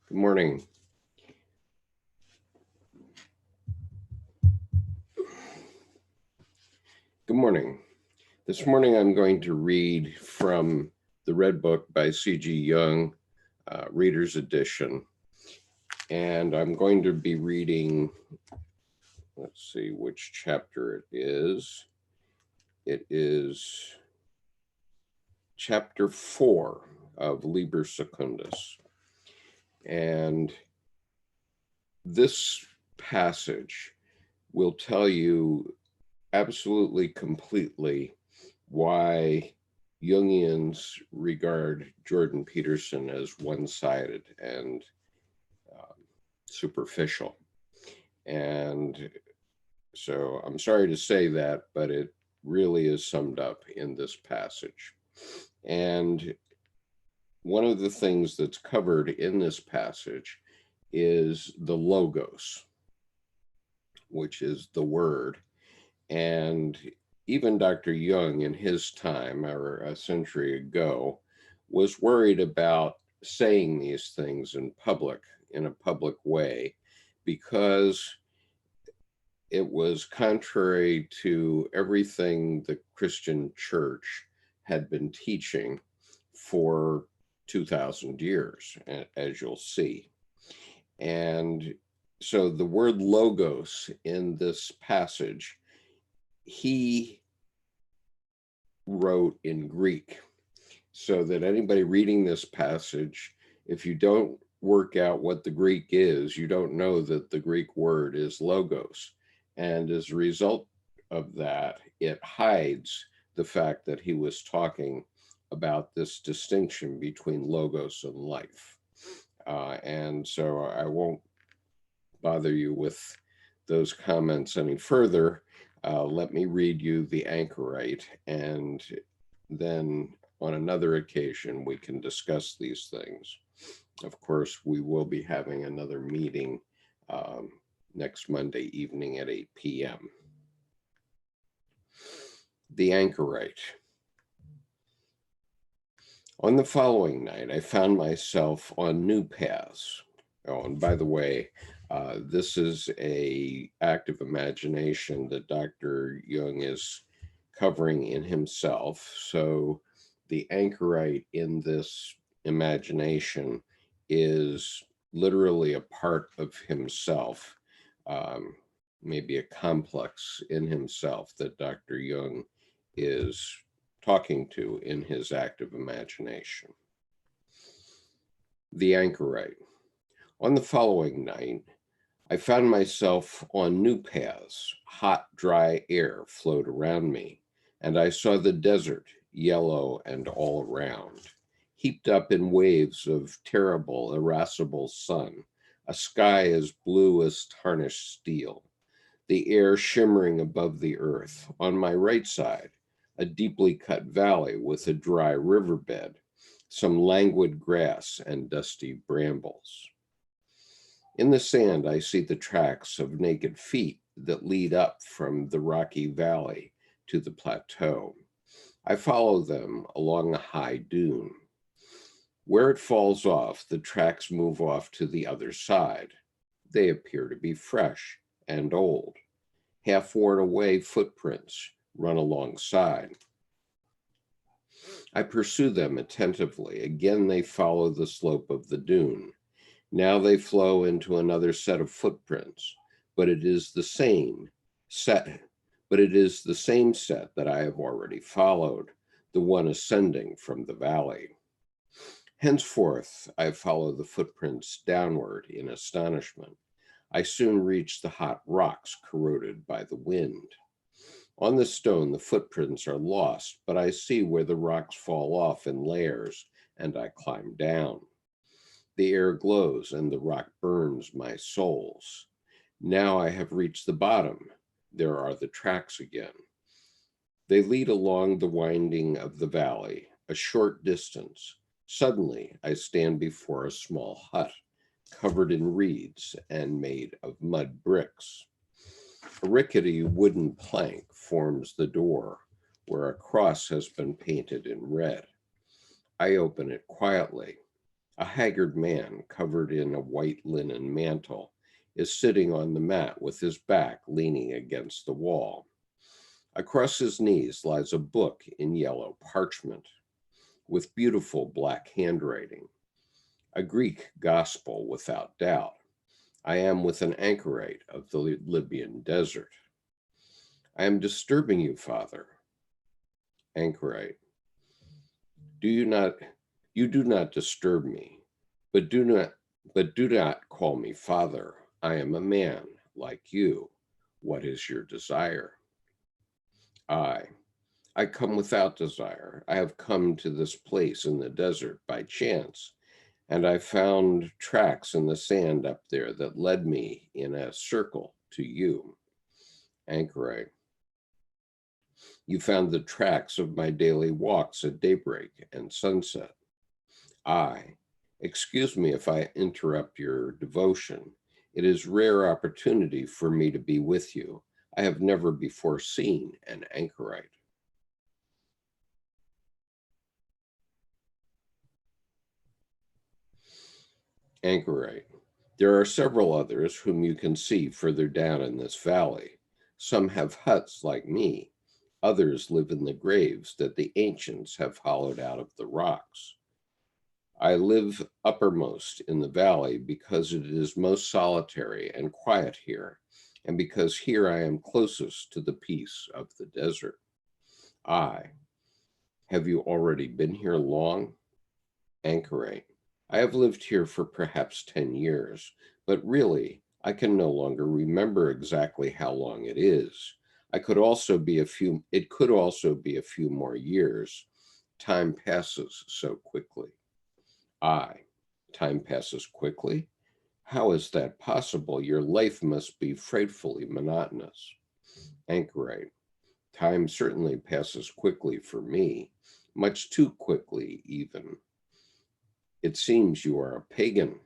Good morning. Good morning. This morning I'm going to read from the Red Book by C.G. Jung, Reader's Edition. And I'm going to be reading, let's see which chapter it is. It is chapter 4 of Liber Secundus. And this passage will tell you absolutely completely why Jungians regard Jordan Peterson as one-sided and superficial. And so I'm sorry to say that, but it really is summed up in this passage. And one of the things that's covered in this passage is the logos, which is the word. And even Dr. Jung in his time, or a century ago, was worried about saying these things in a public way, because it was contrary to everything the Christian church had been teaching for 2,000 years, as you'll see. And so the word logos in this passage, he wrote in Greek, so that anybody reading this passage, if you don't work out what the Greek is, you don't know that the Greek word is logos. And as a result of that, it hides the fact that he was talking about this distinction between logos and life. And so I won't bother you with those comments any further. Let me read you the Anchorite, and then on another occasion we can discuss these things. Of course, we will be having another meeting next Monday evening at 8 p.m. The Anchorite. On the following night, I found myself on new paths. Oh, and by the way, this is an active imagination that Dr. Jung is covering in himself. So the anchorite in this imagination is literally a part of himself, maybe a complex in himself that Dr. Jung is talking to in his active imagination. The Anchorite. On the following night, I found myself on new paths. Hot, dry air flowed around me, and I saw the desert, yellow and all around, heaped up in waves of terrible, irascible sun, a sky as blue as tarnished steel, the air shimmering above the earth. On my right side, a deeply cut valley with a dry riverbed, some languid grass and dusty brambles. In the sand, I see the tracks of naked feet that lead up from the rocky valley to the plateau. I follow them along a high dune. Where it falls off, the tracks move off to the other side. They appear to be fresh and old. Half worn away footprints run alongside. I pursue them attentively. Again, they follow the slope of the dune. Now they flow into another set of footprints, but it is the same set that I have already followed, the one ascending from the valley. Henceforth, I follow the footprints downward in astonishment. I soon reach the hot rocks corroded by the wind. On the stone, the footprints are lost, but I see where the rocks fall off in layers, and I climb down. The air glows and the rock burns my soles. Now I have reached the bottom. There are the tracks again. They lead along the winding of the valley, a short distance. Suddenly, I stand before a small hut, covered in reeds and made of mud bricks. A rickety wooden plank forms the door, where a cross has been painted in red. I open it quietly. A haggard man covered in a white linen mantle is sitting on the mat with his back leaning against the wall. Across his knees lies a book in yellow parchment with beautiful black handwriting, a Greek gospel without doubt. I am with an anchorite of the Libyan desert. I am disturbing you, Father. Anchorite, do you do not disturb me, but do not call me Father. I am a man like you. What is your desire? I I come without desire. I have come to this place in the desert by chance, and I found tracks in the sand up there that led me in a circle to you. Anchorite, you found the tracks of my daily walks at daybreak and sunset. I, excuse me if I interrupt your devotion. It is rare opportunity for me to be with you. I have never before seen an anchorite. Anchorite. There are several others whom you can see further down in this valley. Some have huts like me. Others live in the graves that the ancients have hollowed out of the rocks. I live uppermost in the valley because it is most solitary and quiet here, and because here I am closest to the peace of the desert. I, have you already been here long? Anchorite. I have lived here for perhaps 10 years, but really, I can no longer remember exactly how long it is. It could also be a few more years. Time passes so quickly. I, time passes quickly? How is that possible? Your life must be frightfully monotonous. Anchorite, time certainly passes quickly for me, much too quickly even. It seems you are a pagan.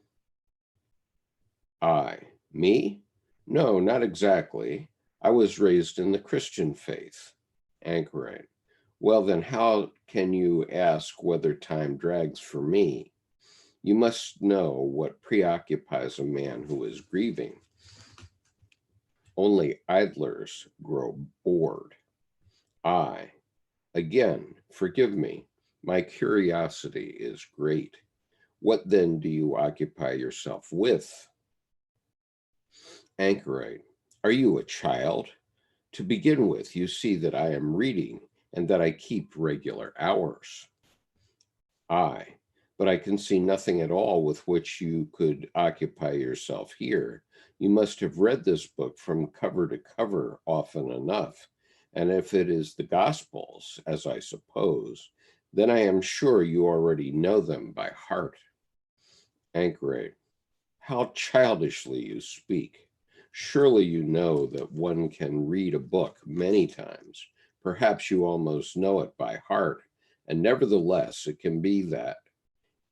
I, me? No, not exactly. I was raised in the Christian faith. Anchorite. Well, then how can you ask whether time drags for me? You must know what preoccupies a man who is grieving. Only idlers grow bored. I, again, forgive me. My curiosity is great. What then do you occupy yourself with? Anchorite, are you a child? To begin with, you see that I am reading and that I keep regular hours. I, but I can see nothing at all with which you could occupy yourself here. You must have read this book from cover to cover often enough. And if it is the Gospels, as I suppose, then I am sure you already know them by heart. Anchorite, how childishly you speak. Surely you know that one can read a book many times. Perhaps you almost know it by heart. And nevertheless, it can be that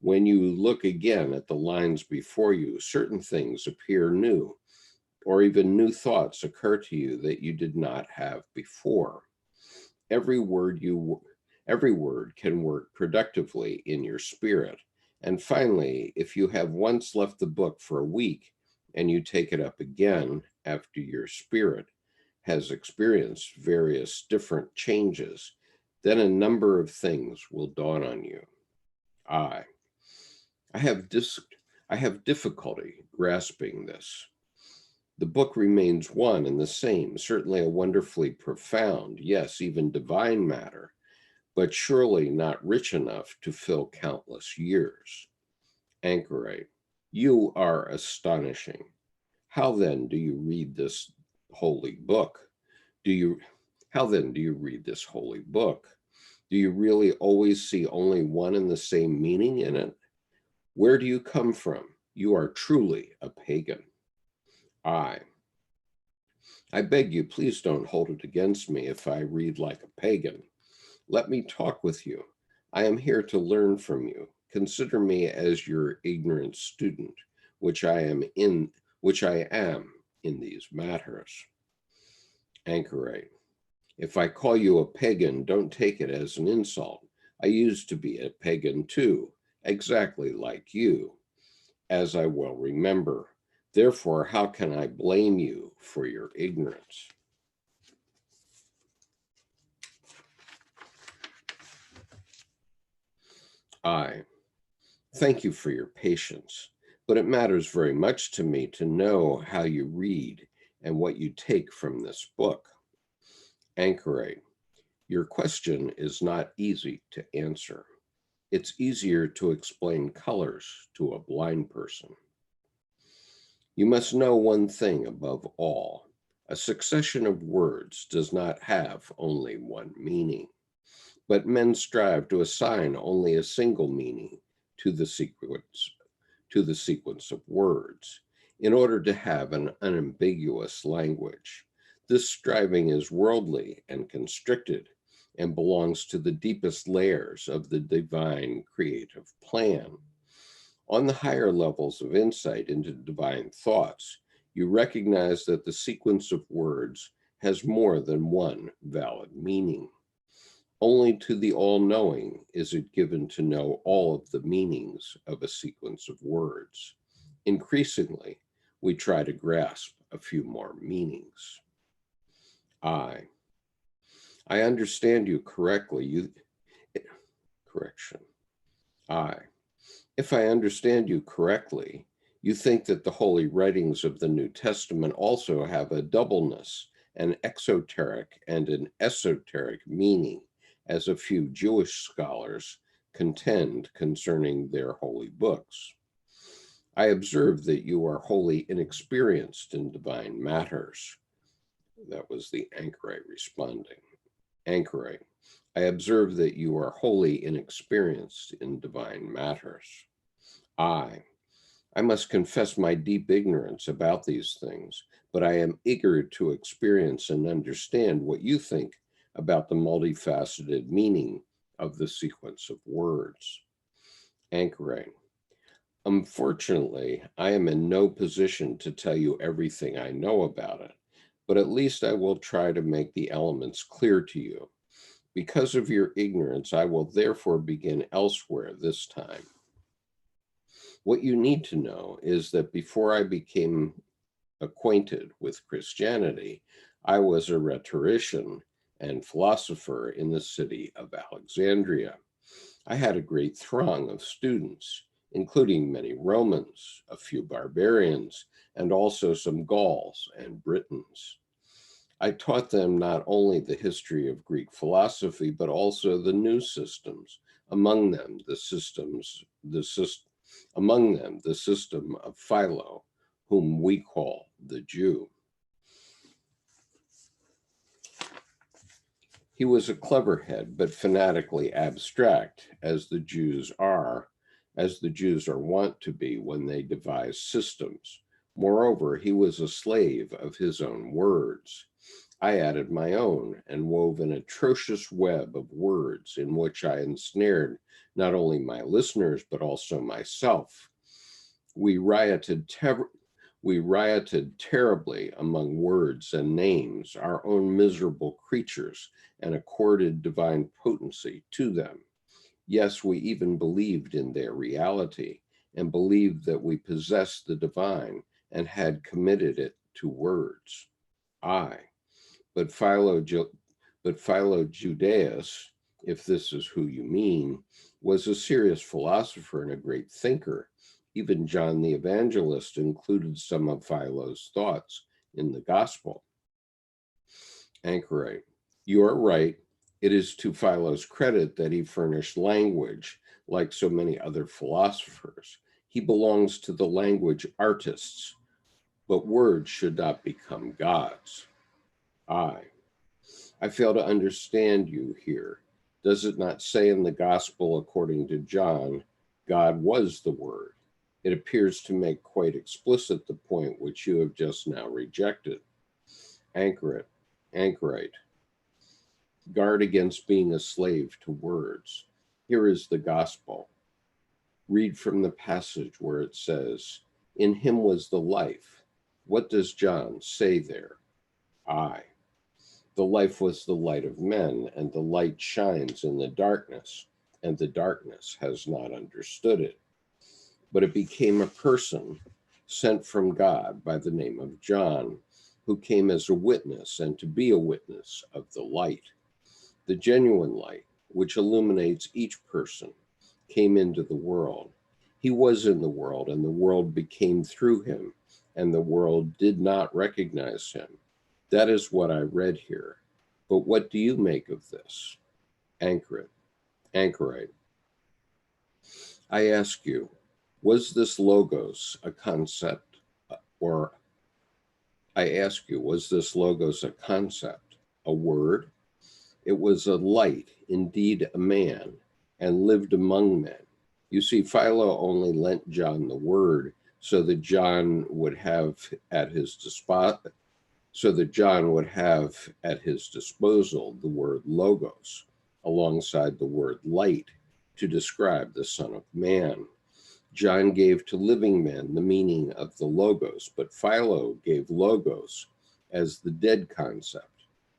when you look again at the lines before you, certain things appear new, or even new thoughts occur to you that you did not have before. Every word every word can work productively in your spirit. And finally, if you have once left the book for a week and you take it up again after your spirit has experienced various different changes, then a number of things will dawn on you. I, I have dis- I have difficulty grasping this. The book remains one and the same, certainly a wonderfully profound, yes, even divine matter, but surely not rich enough to fill countless years. Anchorite, you are astonishing. How then do you read this holy book? Do you, how then do you read this holy book? Do you really always see only one and the same meaning in it? Where do you come from? You are truly a pagan. I, I beg you, please don't hold it against me if I read like a pagan. Let me talk with you. I am here to learn from you. Consider me as your ignorant student, which I am in these matters. Anchorite, if I call you a pagan, don't take it as an insult. I used to be a pagan too, exactly like you, as I well remember. Therefore, how can I blame you for your ignorance? I thank you for your patience, but it matters very much to me to know how you read and what you take from this book. Anchorite, your question is not easy to answer. It's easier to explain colors to a blind person. You must know one thing above all. A succession of words does not have only one meaning, but men strive to assign only a single meaning to the sequence of words in order to have an unambiguous language. This striving is worldly and constricted and belongs to the deepest layers of the divine creative plan. On the higher levels of insight into divine thoughts, you recognize that the sequence of words has more than one valid meaning. Only to the all-knowing is it given to know all of the meanings of a sequence of words. Increasingly, we try to grasp a few more meanings. I understand you correctly. Correction. If I understand you correctly, you think that the holy writings of the New Testament also have a doubleness, an exoteric and an esoteric meaning, as a few Jewish scholars contend concerning their holy books. I observe that you are wholly inexperienced in divine matters. That was the Anchorite responding. Anchorite, I observe that you are wholly inexperienced in divine matters. I must confess my deep ignorance about these things, but I am eager to experience and understand what you think about the multifaceted meaning of the sequence of words. Anchoring. Unfortunately, I am in no position to tell you everything I know about it, but at least I will try to make the elements clear to you. Because of your ignorance, I will therefore begin elsewhere this time. What you need to know is that before I became acquainted with Christianity, I was a rhetorician and philosopher in the city of Alexandria. I had a great throng of students, including many Romans, a few barbarians, and also some Gauls and Britons. I taught them not only the history of Greek philosophy, but also the new systems, among them the system of Philo, whom we call the Jew. He was a clever head, but fanatically abstract, as the Jews are wont to be when they devise systems. Moreover, he was a slave of his own words. I added my own and wove an atrocious web of words in which I ensnared not only my listeners, but also myself. We rioted terribly among words and names, our own miserable creatures, and accorded divine potency to them. Yes, we even believed in their reality and believed that we possessed the divine and had committed it to words. I, but Philo Judaeus, if this is who you mean, was a serious philosopher and a great thinker. Even John the Evangelist included some of Philo's thoughts in the gospel. Anchorite, you are right. It is to Philo's credit that he furnished language, like so many other philosophers. He belongs to the language artists, but words should not become gods. I fail to understand you here. Does it not say in the gospel according to John, God was the Word? It appears to make quite explicit the point which you have just now rejected. Anchorite, guard against being a slave to words. Here is the gospel. Read from the passage where it says, in him was the life. What does John say there? The life was the light of men, and the light shines in the darkness, and the darkness has not understood it. But it became a person sent from God by the name of John, who came as a witness and to be a witness of the light. The genuine light, which illuminates each person, came into the world. He was in the world, and the world became through him, and the world did not recognize him. That is what I read here. But what do you make of this? Anchorite. Anchorite. I ask you, was this logos a concept, or I ask you, was this logos a concept, a word? It was a light, indeed a man, and lived among men. You see, Philo only lent John the word so that John would have at his disposal the word logos alongside the word light to describe the Son of Man. John gave to living men the meaning of the logos, but Philo gave logos as the dead concept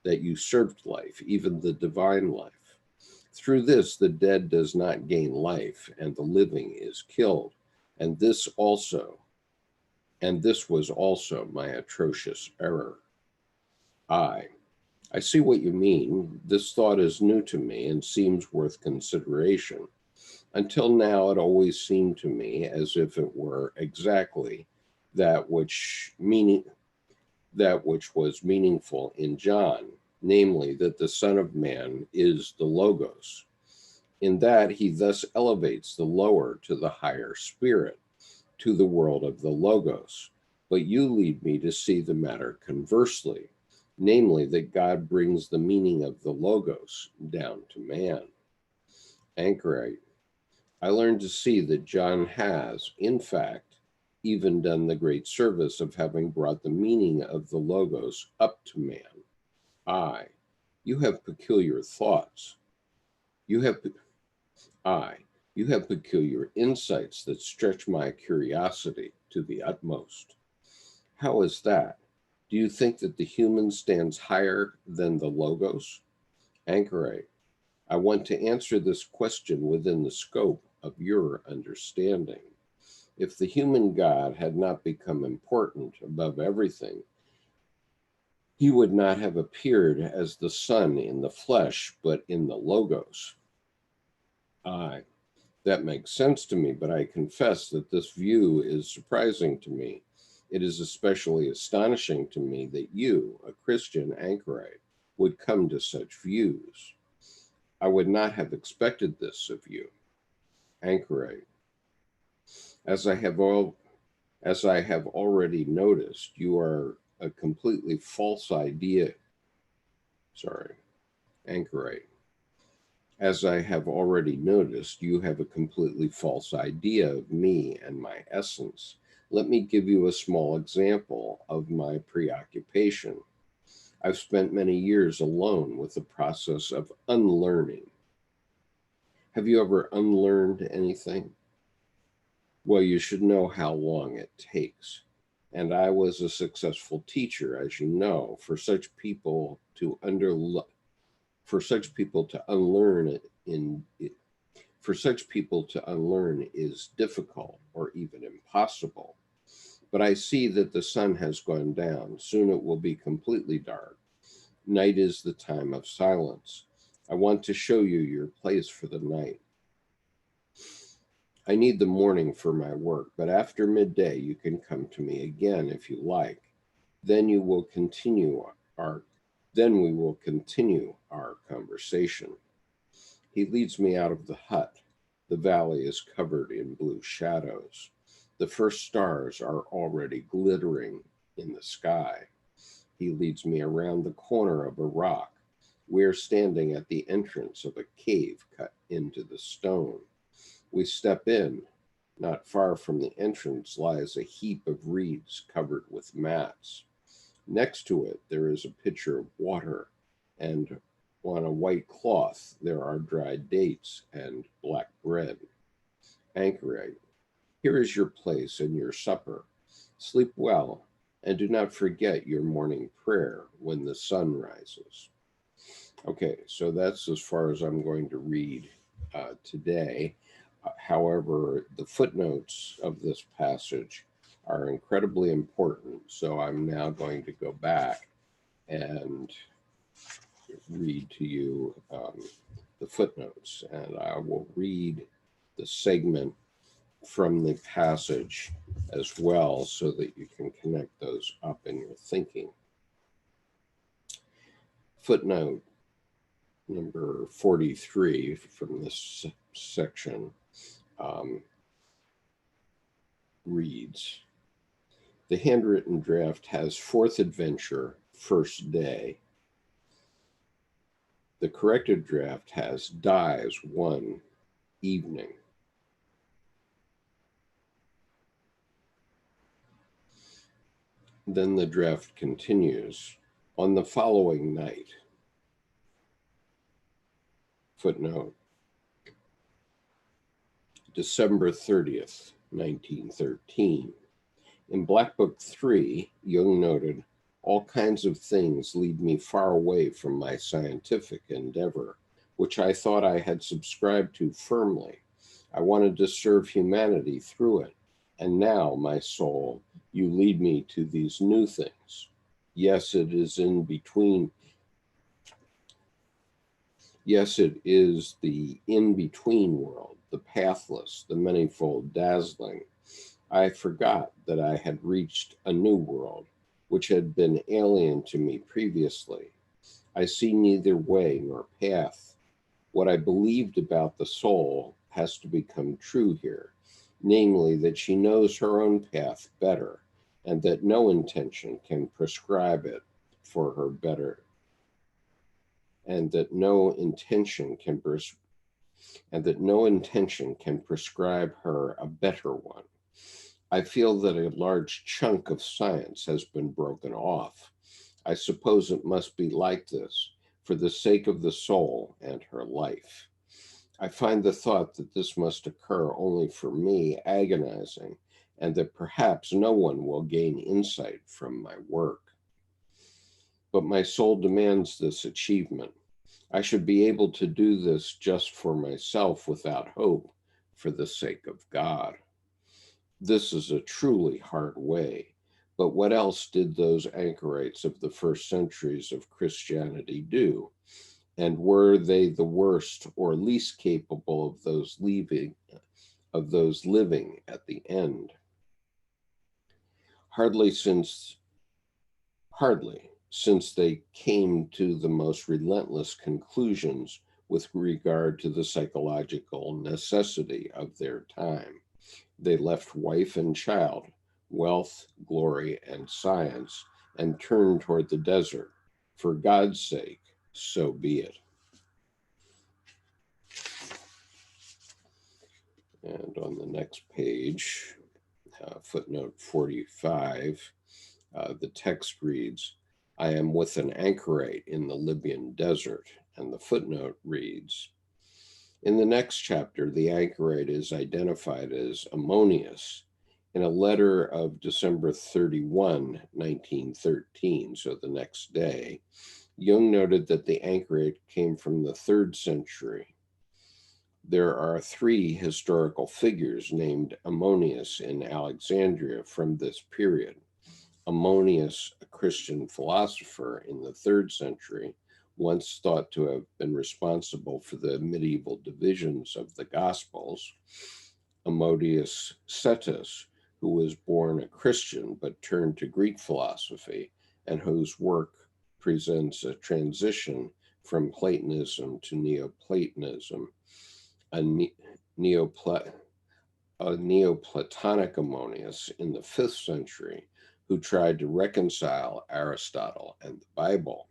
that usurped life, even the divine life. Through this, the dead does not gain life, and the living is killed. And this was also my atrocious error. I see what you mean. This thought is new to me and seems worth consideration. Until now, it always seemed to me as if it were exactly that which was meaningful in John, namely that the Son of Man is the Logos. In that he thus elevates the lower to the higher spirit, to the world of the Logos. But you lead me to see the matter conversely, namely that God brings the meaning of the Logos down to man. Anchorite. I learned to see that John has, in fact, even done the great service of having brought the meaning of the Logos up to man. You have peculiar thoughts. You have peculiar insights that stretch my curiosity to the utmost. How is that? Do you think that the human stands higher than the Logos? Anchorite. I want to answer this question within the scope of your understanding. If the human God had not become important above everything, he would not have appeared as the Son in the flesh, but in the Logos. That makes sense to me, but I confess that this view is surprising to me. It is especially astonishing to me that you, a Christian anchorite, would come to such views. I would not have expected this of you. Anchorite. As I have already noticed, you are a completely false idea. Anchorite. As I have already noticed, you have a completely false idea of me and my essence. Let me give you a small example of my preoccupation. I've spent many years alone with the process of unlearning. Have you ever unlearned anything? Well, you should know how long it takes. And I was a successful teacher, as you know. For such people to unlearn is difficult or even impossible. But I see that the sun has gone down. Soon it will be completely dark. Night is the time of silence. I want to show you your place for the night. I need the morning for my work, but after midday you can come to me again if you like. Then we will continue our conversation. He leads me out of the hut. The valley is covered in blue shadows. The first stars are already glittering in the sky. He leads me around the corner of a rock. We are standing at the entrance of a cave cut into the stone. We step in. Not far from the entrance lies a heap of reeds covered with mats. Next to it, there is a pitcher of water, and on a white cloth there are dried dates and black bread. Anchorite. Here is your place and your supper. Sleep well, and do not forget your morning prayer when the sun rises. Okay, so that's as far as I'm going to read today. However, the footnotes of this passage are incredibly important, so I'm now going to go back and read to you the footnotes, and I will read the segment from the passage as well so that you can connect those up in your thinking. Footnote number 43 from this section reads, the handwritten draft has fourth adventure, first day. The corrected draft has dies one, evening. Then the draft continues, on the following night. Footnote, December 30th, 1913. In Black Book 3, Jung noted, all kinds of things lead me far away from my scientific endeavor, which I thought I had subscribed to firmly. I wanted to serve humanity through it. And now, my soul, you lead me to these new things. Yes, it is in between. Yes, it is the in-between world, the pathless, the manifold dazzling. I forgot that I had reached a new world, which had been alien to me previously. I see neither way nor path. What I believed about the soul has to become true here, namely that she knows her own path better, and that no intention can prescribe it for her better, and that no intention can prescribe her a better one. I feel that a large chunk of science has been broken off. I suppose it must be like this for the sake of the soul and her life. I find the thought that this must occur only for me agonizing, and that perhaps no one will gain insight from my work. But my soul demands this achievement. I should be able to do this just for myself without hope, for the sake of God. This is a truly hard way, but what else did those anchorites of the first centuries of Christianity do? And were they the worst or least capable of those living at the end? Hardly, since they came to the most relentless conclusions with regard to the psychological necessity of their time. They left wife and child, wealth, glory, and science, and turned toward the desert. For God's sake, so be it. And on the next page, footnote 45, the text reads, I am with an anchorite in the Libyan desert. And the footnote reads, in the next chapter, the anchorite is identified as Ammonius. In a letter of December 31, 1913, so the next day, Jung noted that the anchorite came from the 3rd century. There are 3 historical figures named Ammonius in Alexandria from this period. Ammonius, a Christian philosopher in the 3rd century, once thought to have been responsible for the medieval divisions of the Gospels. Ammonius Cetus, who was born a Christian but turned to Greek philosophy, and whose work presents a transition from Platonism to Neoplatonism, a Neoplatonic Ammonius in the 5th century, who tried to reconcile Aristotle and the Bible.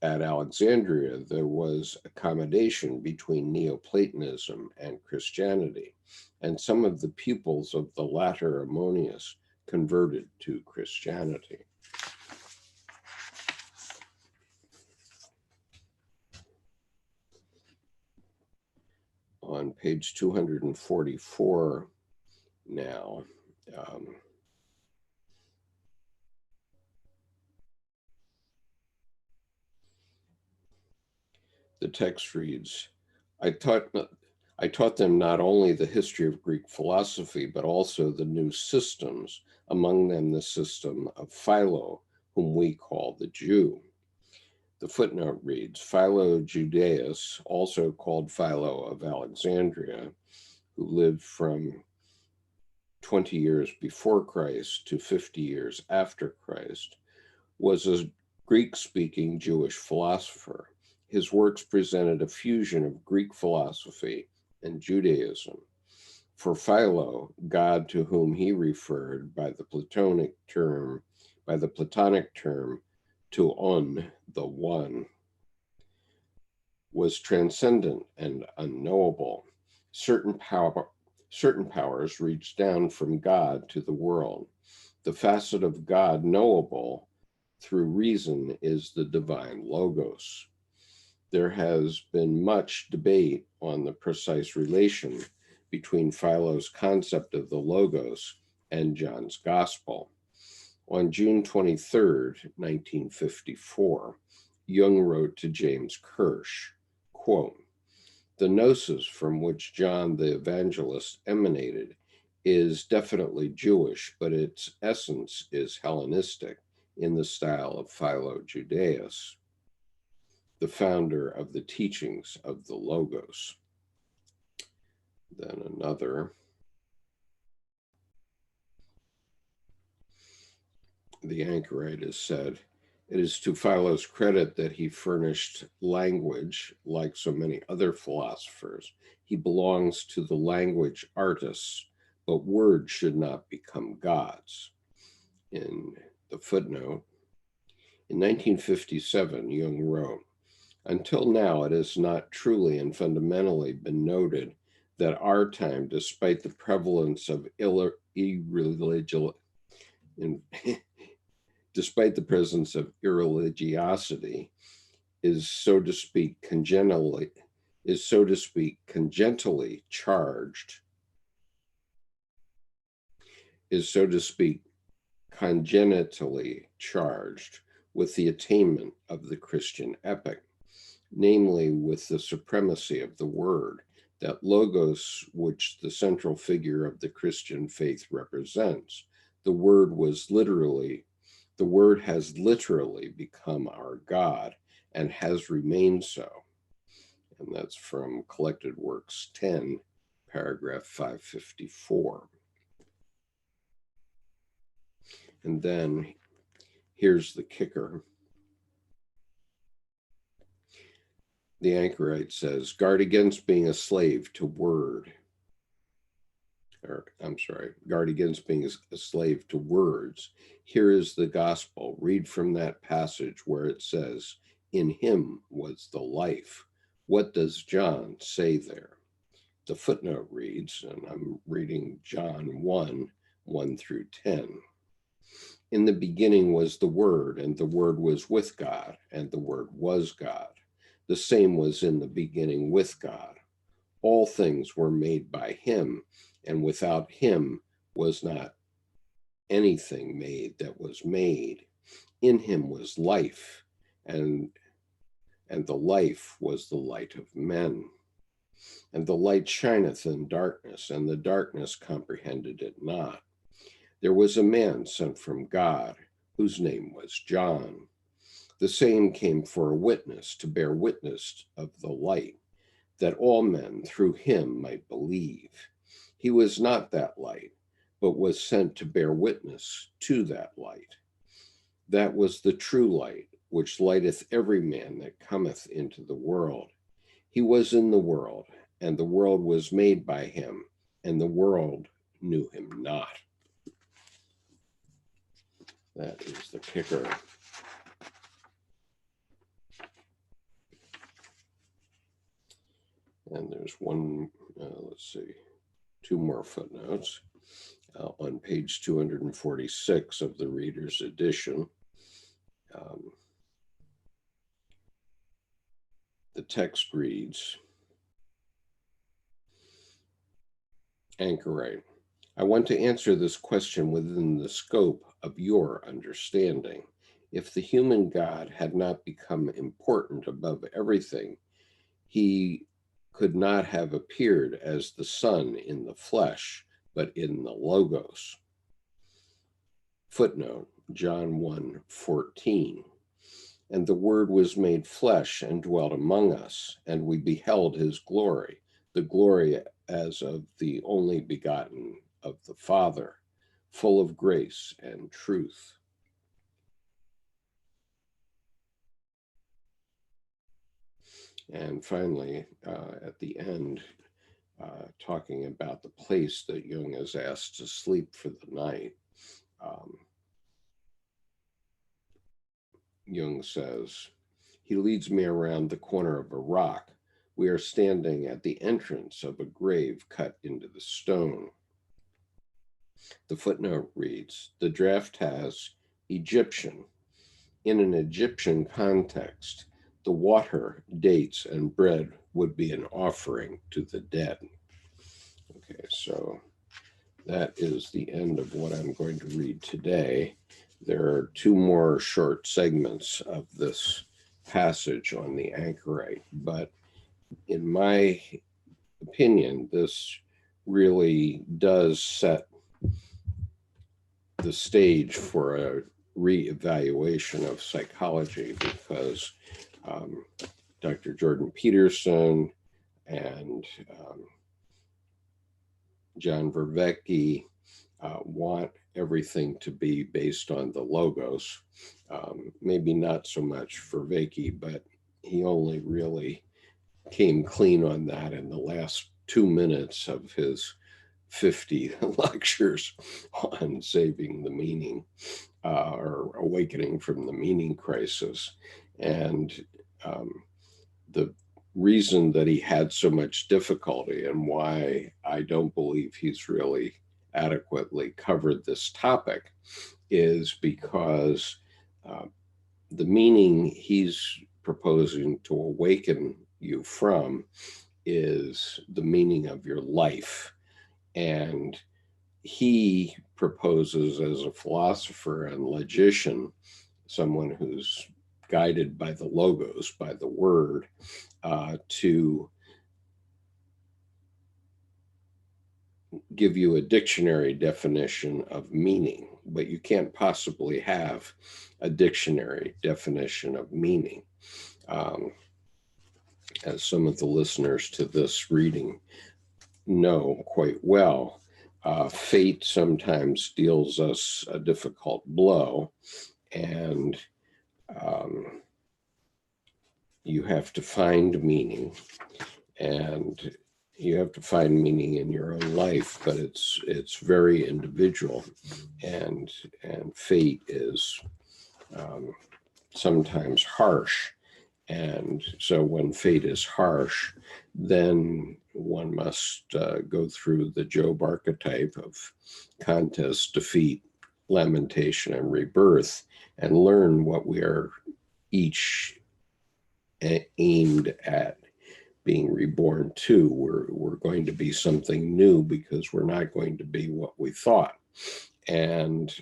At Alexandria, there was accommodation between Neoplatonism and Christianity, and some of the pupils of the latter Ammonius converted to Christianity. On page 244 now, the text reads, I taught I taught them not only the history of Greek philosophy, but also the new systems, among them the system of Philo, whom we call the Jew. The footnote reads, Philo Judaeus, also called Philo of Alexandria, who lived from 20 years before Christ to 50 years after Christ, was a Greek-speaking Jewish philosopher. His works presented a fusion of Greek philosophy and Judaism. For Philo, God, to whom he referred by the Platonic term to on, the one, was transcendent and unknowable. Certain powers reach down from God to the world. The facet of God knowable through reason is the divine logos. There has been much debate on the precise relation between Philo's concept of the logos and John's gospel. On June 23rd, 1954, Jung wrote to James Kirsch, quote, the gnosis from which John the Evangelist emanated is definitely Jewish, but its essence is Hellenistic in the style of Philo Judaeus, the founder of the teachings of the Logos. Then another, the Anchorite has said, it is to Philo's credit that he furnished language like so many other philosophers. He belongs to the language artists, but words should not become gods. In the footnote, in 1957, Jung wrote, until now, it has not truly and fundamentally been noted that our time, despite the prevalence of despite the presence of irreligiosity, is so to speak congenitally charged, with the attainment of the Christian epoch, namely with the supremacy of the word, that logos which the central figure of the Christian faith represents. The word has literally become our God and has remained so. And that's from Collected Works 10, paragraph 554. And then here's the kicker. The Anchorite says, guard against being a slave to word. Guard against being a slave to words. Here is the gospel. Read from that passage where it says, in him was the life. What does John say there? The footnote reads, and I'm reading John 1, 1 through 10. In the beginning was the Word, and the Word was with God, and the Word was God. The same was in the beginning with God. All things were made by him, and without him was not anything made that was made. In him was life, and the life was the light of men. And the light shineth in darkness, and the darkness comprehended it not. There was a man sent from God, whose name was John. The same came for a witness, to bear witness of the light, that all men through him might believe. He was not that light, but was sent to bear witness to that light. That was the true light, which lighteth every man that cometh into the world. He was in the world, and the world was made by him, and the world knew him not. That is the kicker. And there's two more footnotes. On page 246 of the Reader's Edition, the text reads, Anchorite, I want to answer this question within the scope of your understanding. If the human God had not become important above everything, he could not have appeared as the Son in the flesh, but in the Logos. Footnote, John 1:14. And the Word was made flesh and dwelt among us, and we beheld his glory, the glory as of the only begotten of the Father, full of grace and truth. And finally, at the end, talking about the place that Jung is asked to sleep for the night, Jung says, he leads me around the corner of a rock. We are standing at the entrance of a grave cut into the stone. The footnote reads, the draft has Egyptian. In an Egyptian context, the water, dates, and bread would be an offering to the dead. Okay, so that is the end of what I'm going to read today. There are two more short segments of this passage on the Anchorite, but in my opinion, this really does set the stage for a reevaluation of psychology, because Dr. Jordan Peterson and John Vervaeke want everything to be based on the Logos. Maybe not so much Vervaeke, but he only really came clean on that in the last 2 minutes of his 50 lectures on saving the meaning, or awakening from the meaning crisis. And the reason that he had so much difficulty, and why I don't believe he's really adequately covered this topic, is because the meaning he's proposing to awaken you from is the meaning of your life. And he proposes, as a philosopher and logician, someone who's guided by the Logos, by the Word, to give you a dictionary definition of meaning, but you can't possibly have a dictionary definition of meaning. As some of the listeners to this reading know quite well, fate sometimes deals us a difficult blow, and you have to find meaning, and you have to find meaning in your own life, but it's very individual, and fate is sometimes harsh. And so when fate is harsh, then one must go through the Job archetype of contest, defeat, lamentation, and rebirth, and learn what we are each aimed at being reborn to. We're going to be something new, because we're not going to be what we thought. And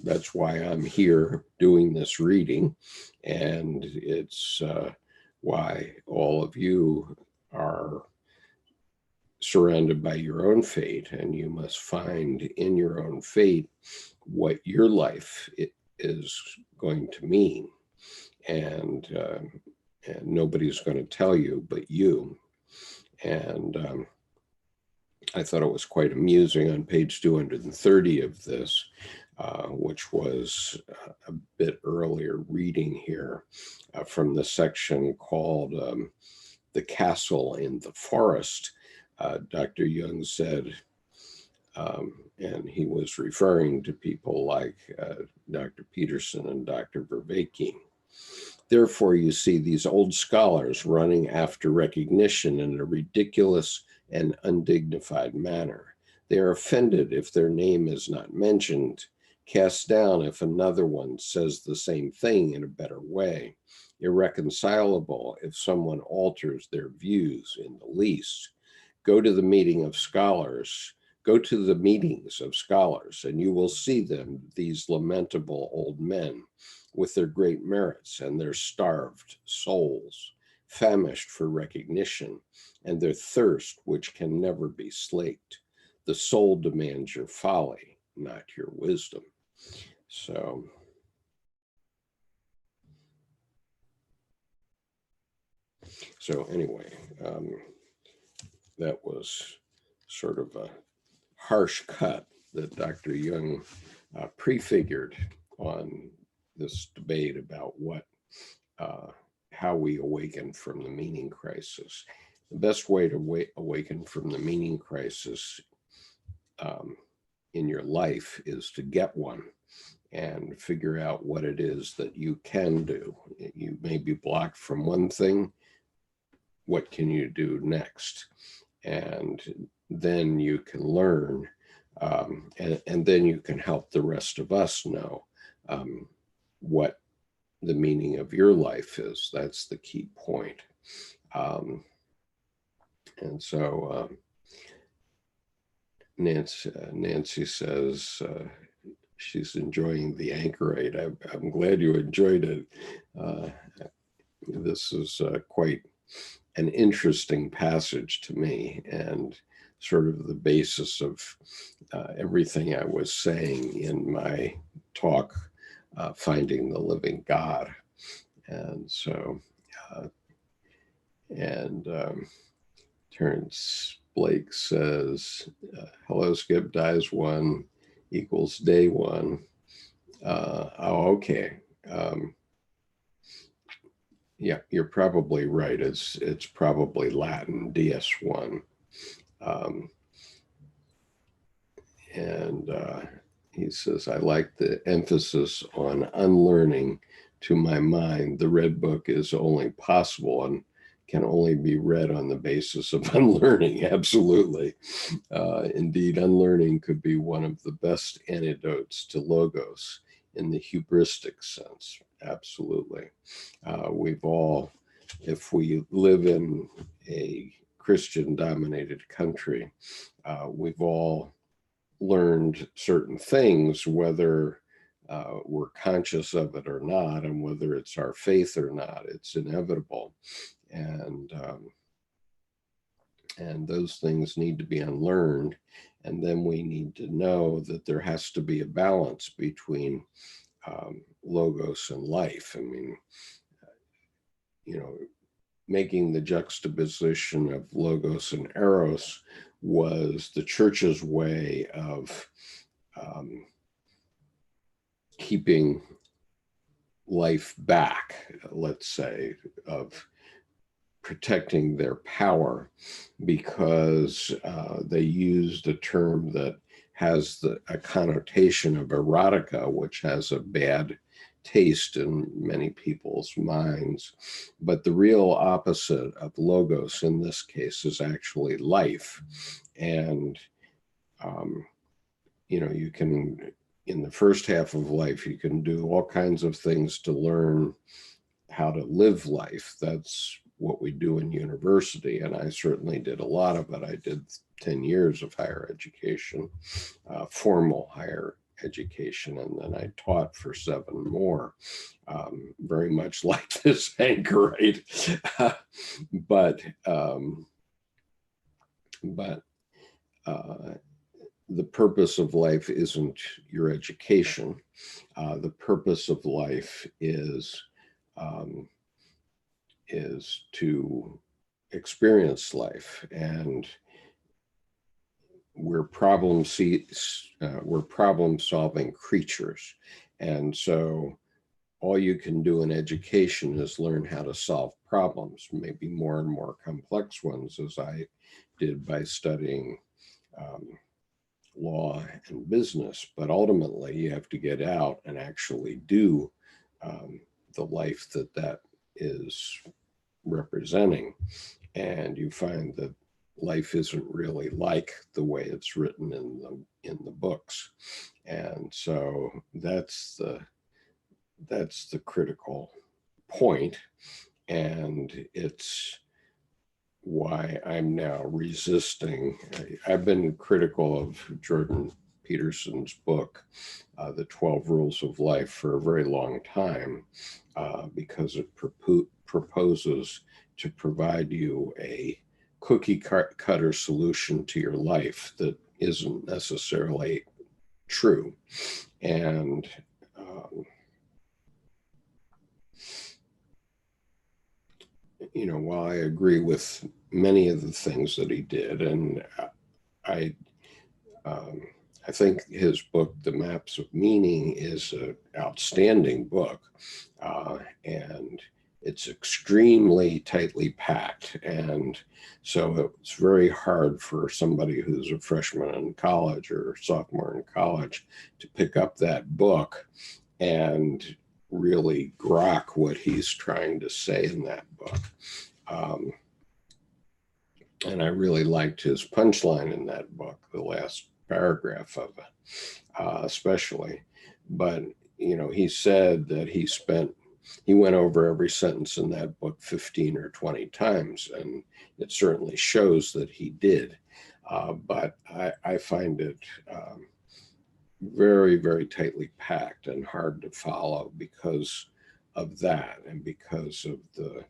that's why I'm here doing this reading, and it's why all of you are surrounded by your own fate, and you must find in your own fate what your life is going to mean. And nobody's going to tell you but you. And I thought it was quite amusing on page 230 of this, which was a bit earlier reading here, from the section called The Castle in the Forest. Dr. Jung said, and he was referring to people like Dr. Peterson and Dr. Vervaeke. Therefore, you see these old scholars running after recognition in a ridiculous and undignified manner. They are offended if their name is not mentioned, cast down if another one says the same thing in a better way, irreconcilable if someone alters their views in the least. Go to the meetings of scholars, and you will see them, these lamentable old men, with their great merits and their starved souls. famished for recognition, and their thirst, which can never be slaked. The soul demands your folly, not your wisdom. So anyway, that was sort of a harsh cut that Dr. Jung prefigured on this debate about how we awaken from the meaning crisis. The best way to awaken from the meaning crisis in your life is to get one and figure out what it is that you can do. You may be blocked from one thing. What can you do next? And then you can learn, and then you can help the rest of us know what the meaning of your life is. That's the key point. And so Nancy says she's enjoying the Anchorite. I'm glad you enjoyed it. This is quite an interesting passage to me, and sort of the basis of everything I was saying in my talk, Finding the Living God. And so, Terrence Blake says, hello, Skip, dies one equals day one. Okay. Yeah, you're probably right. It's probably Latin, DS1. And he says, I like the emphasis on unlearning. To my mind, the Red Book is only possible and can only be read on the basis of unlearning. Absolutely. Indeed, unlearning could be one of the best antidotes to logos in the hubristic sense. Absolutely. We've all, if we live in a Christian-dominated country, we've all learned certain things, whether we're conscious of it or not, and whether it's our faith or not. It's inevitable. And those things need to be unlearned. And then we need to know that there has to be a balance between logos and life. I mean, making the juxtaposition of logos and eros was the church's way of keeping life back, let's say, of protecting their power, because they used a term that has a connotation of erotica, which has a bad taste in many people's minds. But the real opposite of logos in this case is actually life. And, you can, in the first half of life, you can do all kinds of things to learn how to live life. That's what we do in university, and I certainly did a lot of it. I did 10 years of higher education, formal higher education, and then I taught for 7 more, very much like this Anchorite. But the purpose of life isn't your education. The purpose of life is to experience life, and we're problem solving creatures. And so all you can do in education is learn how to solve problems, maybe more and more complex ones, as I did by studying law and business. But ultimately, you have to get out and actually do the life that is representing. And you find that life isn't really like the way it's written in the books. And so that's the critical point. And it's why I'm now resisting. I've been critical of Jordan Peterson's book, The 12 Rules of Life, for a very long time, because it proposes to provide you a cookie cutter solution to your life that isn't necessarily true. And while I agree with many of the things that he did, and I I think his book, The Maps of Meaning, is an outstanding book, and it's extremely tightly packed. And so it's very hard for somebody who's a freshman in college or sophomore in college to pick up that book and really grok what he's trying to say in that book. And I really liked his punchline in that book, the last paragraph of it, especially. But, he said that he went over every sentence in that book 15 or 20 times, and it certainly shows that he did. But I find it very, very tightly packed and hard to follow because of that, and because of the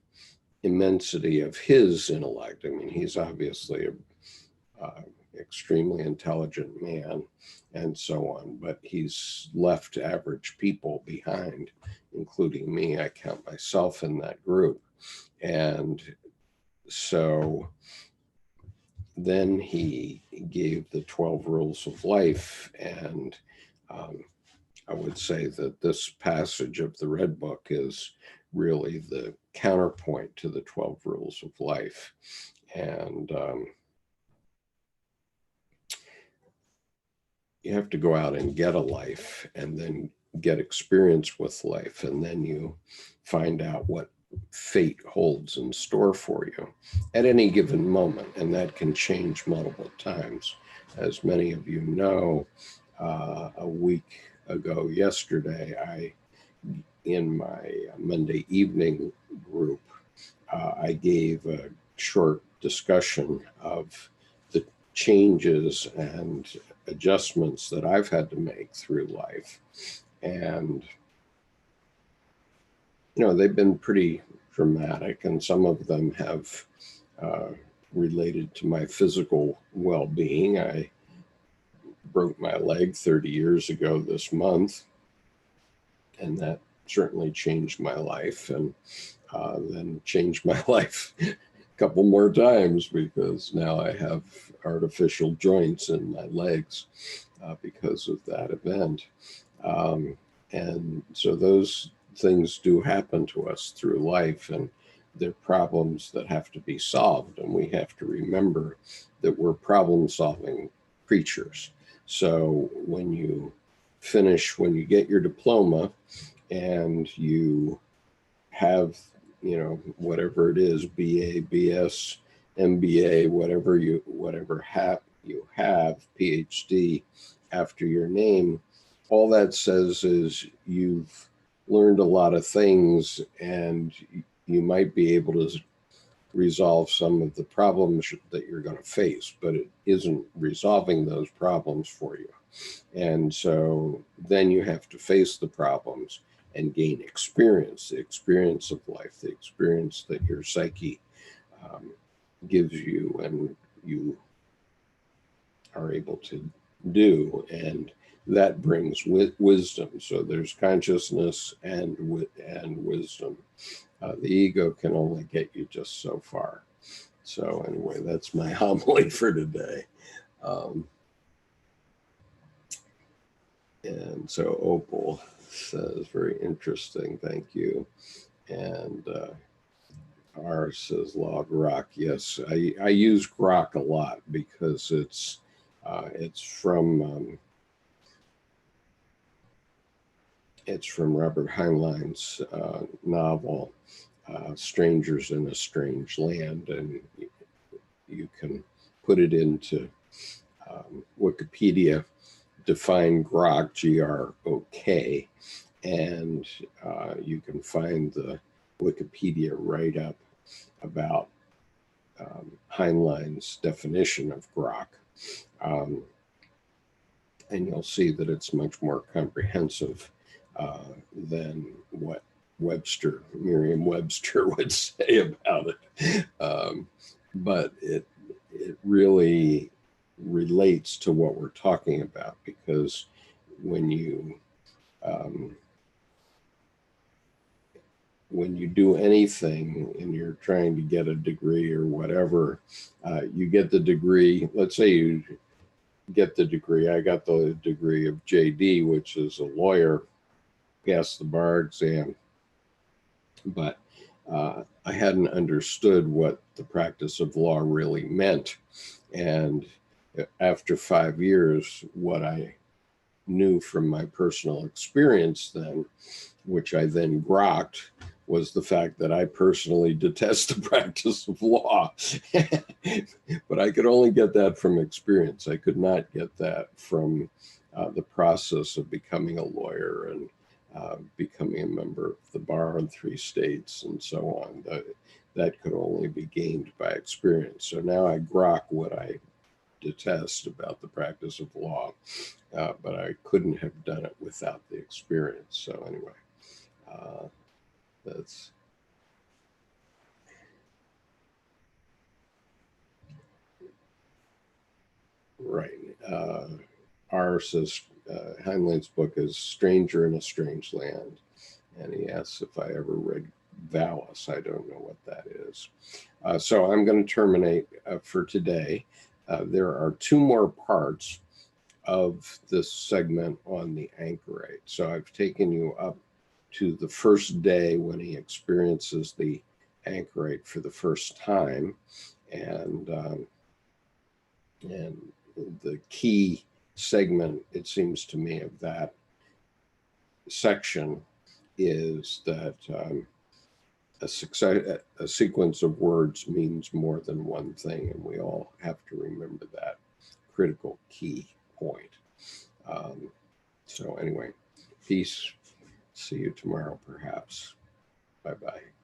immensity of his intellect. I mean, he's obviously an extremely intelligent man and so on, but he's left average people behind, including me. I count myself in that group. And so then he gave the 12 rules of life. And I would say that this passage of the Red Book is really the counterpoint to the 12 rules of life. And you have to go out and get a life, and then get experience with life, and then you find out what fate holds in store for you at any given moment. And that can change multiple times. As many of you know, a week ago yesterday, in my Monday evening group, I gave a short discussion of the changes and adjustments that I've had to make through life. And, they've been pretty dramatic, and some of them have related to my physical well-being. I broke my leg 30 years ago this month, and that certainly changed my life, and then changed my life a couple more times, because now I have artificial joints in my legs because of that event. And so those things do happen to us through life, and they're problems that have to be solved. And we have to remember that we're problem-solving creatures. So when you get your diploma and you have, whatever it is, BA, BS, MBA, whatever you have, PhD after your name, all that says is you've learned a lot of things, and you might be able to resolve some of the problems that you're going to face, but it isn't resolving those problems for you. And so then you have to face the problems and gain experience, the experience of life, the experience that your psyche gives you and you are able to do. And that brings wisdom. So there's consciousness and wisdom. The ego can only get you just so far. So anyway, that's my homily for today. And so Opal says, very interesting, thank you. And R says, log rock. Yes, I use grok a lot because it's from Robert Heinlein's novel, Strangers in a Strange Land, and you can put it into Wikipedia, define grok, G-R-O-K, and you can find the Wikipedia write-up about Heinlein's definition of grok. And you'll see that it's much more comprehensive than what Merriam-Webster would say about it. But it really relates to what we're talking about, because when you do anything and you're trying to get a degree or whatever, you get the degree. Let's say you get the degree. I got the degree of JD, which is a lawyer, passed the bar exam, but I hadn't understood what the practice of law really meant. And after 5 years, what I knew from my personal experience then, which I then grokked, was the fact that I personally detest the practice of law. But I could only get that from experience. I could not get that from the process of becoming a lawyer and becoming a member of the bar in 3 states and so on. That could only be gained by experience. So now I grok what I detest about the practice of law, but I couldn't have done it without the experience. So anyway, that's right. R says Heinlein's book is Stranger in a Strange Land, and he asks if I ever read Valis. I don't know what that is. So I'm going to terminate for today. There are 2 more parts of this segment on the Anchorite. So I've taken you up to the first day when he experiences the Anchorite for the first time, and the key segment, it seems to me, of that section is that a sequence of words means more than one thing, and we all have to remember that critical key point. So anyway, peace. See you tomorrow, perhaps. Bye-bye.